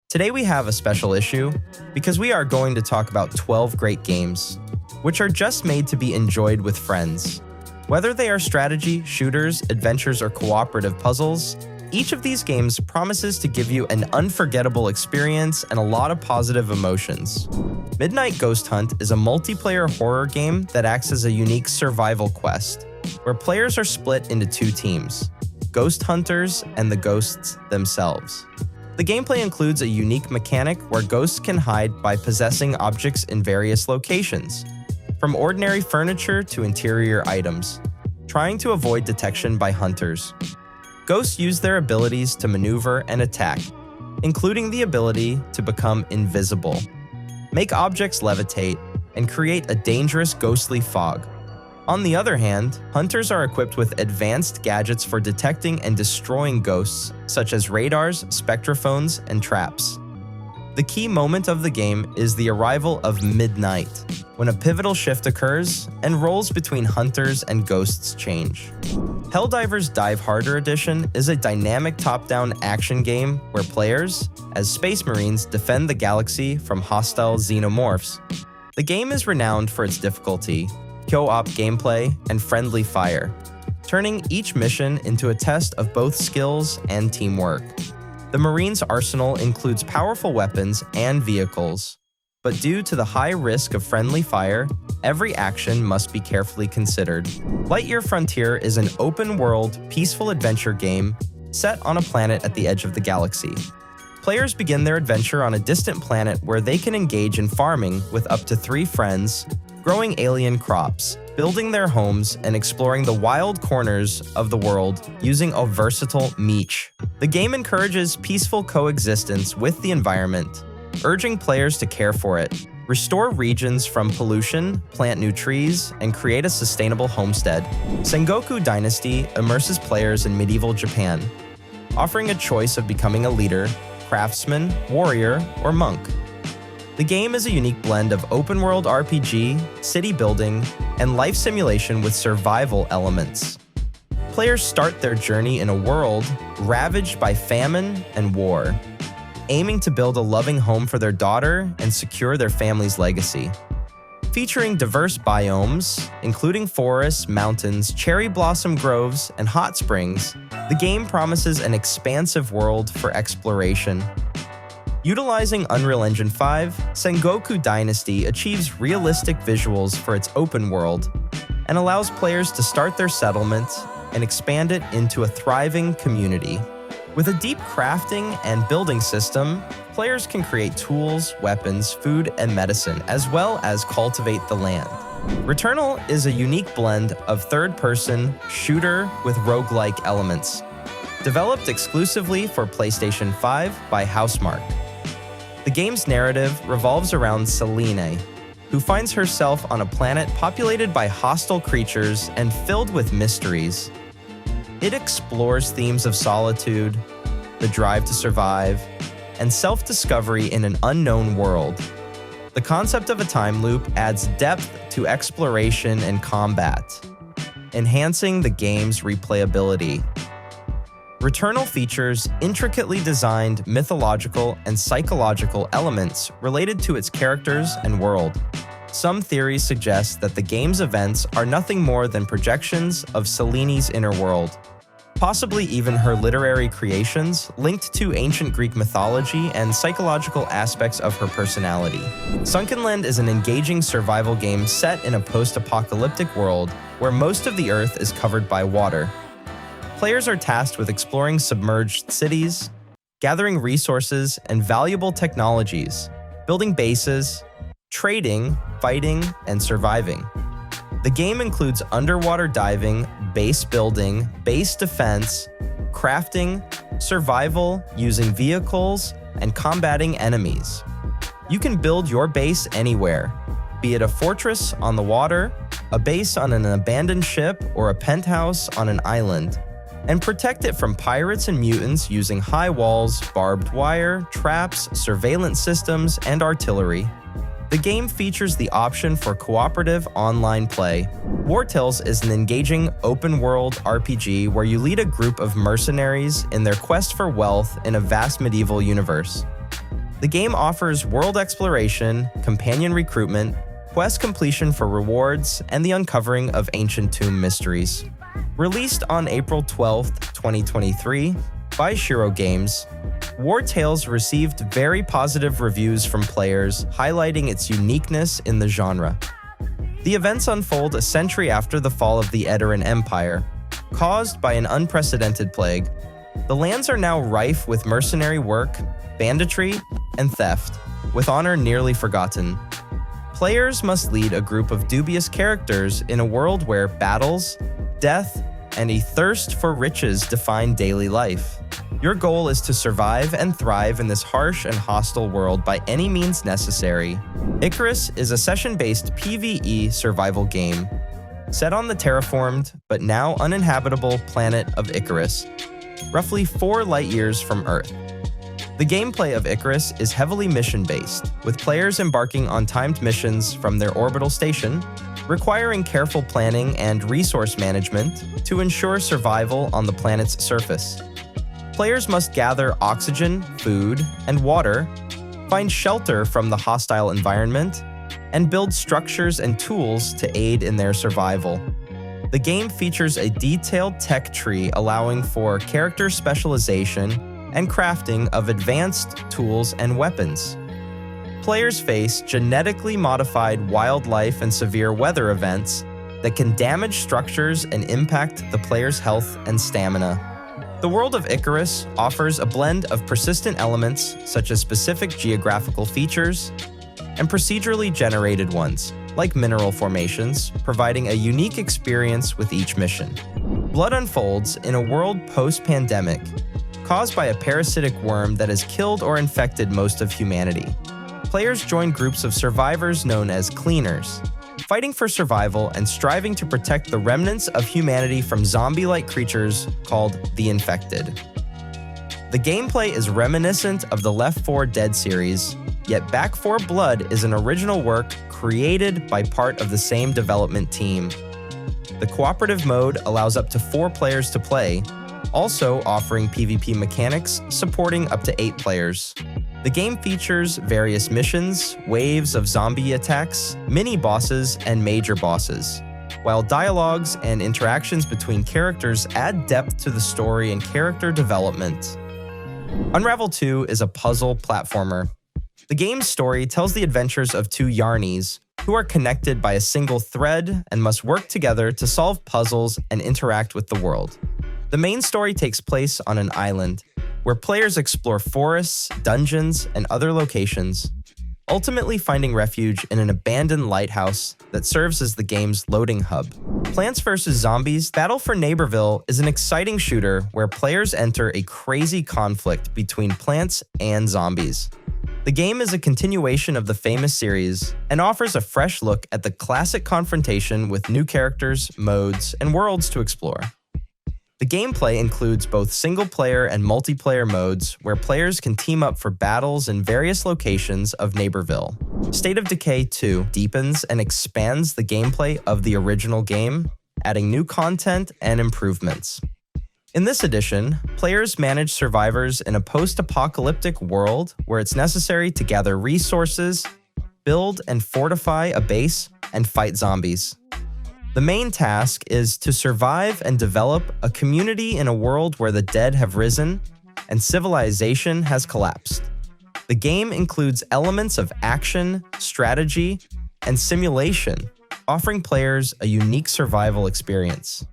Today we have a special issue because we are going to talk about 12 great games, which are just made to be enjoyed with friends. Whether they are strategy, shooters, adventures, or cooperative puzzles, each of these games promises to give you an unforgettable experience and a lot of positive emotions. Midnight Ghost Hunt is a multiplayer horror game that acts as a unique survival quest, where players are split into two teams, ghost hunters and the ghosts themselves. The gameplay includes a unique mechanic where ghosts can hide by possessing objects in various locations, from ordinary furniture to interior items, trying to avoid detection by hunters. Ghosts use their abilities to maneuver and attack, including the ability to become invisible, make objects levitate, and create a dangerous ghostly fog. On the other hand, hunters are equipped with advanced gadgets for detecting and destroying ghosts, such as radars, spectrophones, and traps. The key moment of the game is the arrival of midnight, when a pivotal shift occurs and roles between hunters and ghosts change. Helldivers Dive Harder Edition is a dynamic top-down action game where players, as Space Marines, defend the galaxy from hostile xenomorphs. The game is renowned for its difficulty, co-op gameplay, and friendly fire, turning each mission into a test of both skills and teamwork. The Marines' arsenal includes powerful weapons and vehicles, but due to the high risk of friendly fire, every action must be carefully considered. Lightyear Frontier is an open-world, peaceful adventure game set on a planet at the edge of the galaxy. Players begin their adventure on a distant planet where they can engage in farming with up to 3 friends, growing alien crops, building their homes, and exploring the wild corners of the world using a versatile meech. The game encourages peaceful coexistence with the environment, urging players to care for it, restore regions from pollution, plant new trees, and create a sustainable homestead. Sengoku Dynasty immerses players in medieval Japan, offering a choice of becoming a leader, craftsman, warrior, or monk. The game is a unique blend of open-world RPG, city building, and life simulation with survival elements. Players start their journey in a world ravaged by famine and war, aiming to build a loving home for their daughter and secure their family's legacy. Featuring diverse biomes, including forests, mountains, cherry blossom groves, and hot springs, the game promises an expansive world for exploration. Utilizing Unreal Engine 5, Sengoku Dynasty achieves realistic visuals for its open world and allows players to start their settlement and expand it into a thriving community. With a deep crafting and building system, players can create tools, weapons, food, and medicine, as well as cultivate the land. Returnal is a unique blend of third-person shooter with roguelike elements, developed exclusively for PlayStation 5 by Housemarque. The game's narrative revolves around Selene, who finds herself on a planet populated by hostile creatures and filled with mysteries. It explores themes of solitude, the drive to survive, and self-discovery in an unknown world. The concept of a time loop adds depth to exploration and combat, enhancing the game's replayability. Returnal features intricately designed mythological and psychological elements related to its characters and world. Some theories suggest that the game's events are nothing more than projections of Selene's inner world, possibly even her literary creations linked to ancient Greek mythology and psychological aspects of her personality. Sunkenland is an engaging survival game set in a post-apocalyptic world where most of the Earth is covered by water. Players are tasked with exploring submerged cities, gathering resources and valuable technologies, building bases, trading, fighting, and surviving. The game includes underwater diving, base building, base defense, crafting, survival using vehicles, and combating enemies. You can build your base anywhere, be it a fortress on the water, a base on an abandoned ship, or a penthouse on an island, and protect it from pirates and mutants using high walls, barbed wire, traps, surveillance systems, and artillery. The game features the option for cooperative online play. Wartales is an engaging open-world RPG where you lead a group of mercenaries in their quest for wealth in a vast medieval universe. The game offers world exploration, companion recruitment, quest completion for rewards, and the uncovering of ancient tomb mysteries. Released on April 12, 2023, by Shiro Games, Wartales received very positive reviews from players, highlighting its uniqueness in the genre. The events unfold a century after the fall of the Edoran Empire. Caused by an unprecedented plague, the lands are now rife with mercenary work, banditry, and theft, with honor nearly forgotten. Players must lead a group of dubious characters in a world where battles, death, and a thirst for riches define daily life. Your goal is to survive and thrive in this harsh and hostile world by any means necessary. Icarus is a session-based PvE survival game set on the terraformed, but now uninhabitable planet of Icarus, roughly 4 light years from Earth. The gameplay of Icarus is heavily mission-based, with players embarking on timed missions from their orbital station, requiring careful planning and resource management to ensure survival on the planet's surface. Players must gather oxygen, food, and water, find shelter from the hostile environment, and build structures and tools to aid in their survival. The game features a detailed tech tree allowing for character specialization and crafting of advanced tools and weapons. Players face genetically modified wildlife and severe weather events that can damage structures and impact the player's health and stamina. The world of Icarus offers a blend of persistent elements, such as specific geographical features, and procedurally generated ones, like mineral formations, providing a unique experience with each mission. Blood unfolds in a world post-pandemic, caused by a parasitic worm that has killed or infected most of humanity. Players join groups of survivors known as cleaners, fighting for survival and striving to protect the remnants of humanity from zombie-like creatures called the Infected. The gameplay is reminiscent of the Left 4 Dead series, yet Back 4 Blood is an original work created by part of the same development team. The cooperative mode allows up to 4 players to play, also offering PvP mechanics supporting up to 8 players. The game features various missions, waves of zombie attacks, mini-bosses, and major bosses, while dialogues and interactions between characters add depth to the story and character development. Unravel 2 is a puzzle platformer. The game's story tells the adventures of 2 Yarnies, who are connected by a single thread and must work together to solve puzzles and interact with the world. The main story takes place on an island, where players explore forests, dungeons, and other locations, ultimately finding refuge in an abandoned lighthouse that serves as the game's loading hub. Plants vs. Zombies Battle for Neighborville is an exciting shooter where players enter a crazy conflict between plants and zombies. The game is a continuation of the famous series and offers a fresh look at the classic confrontation with new characters, modes, and worlds to explore. The gameplay includes both single-player and multiplayer modes where players can team up for battles in various locations of Neighborville. State of Decay 2 deepens and expands the gameplay of the original game, adding new content and improvements. In this edition, players manage survivors in a post-apocalyptic world where it's necessary to gather resources, build and fortify a base, and fight zombies. The main task is to survive and develop a community in a world where the dead have risen and civilization has collapsed. The game includes elements of action, strategy, and simulation, offering players a unique survival experience.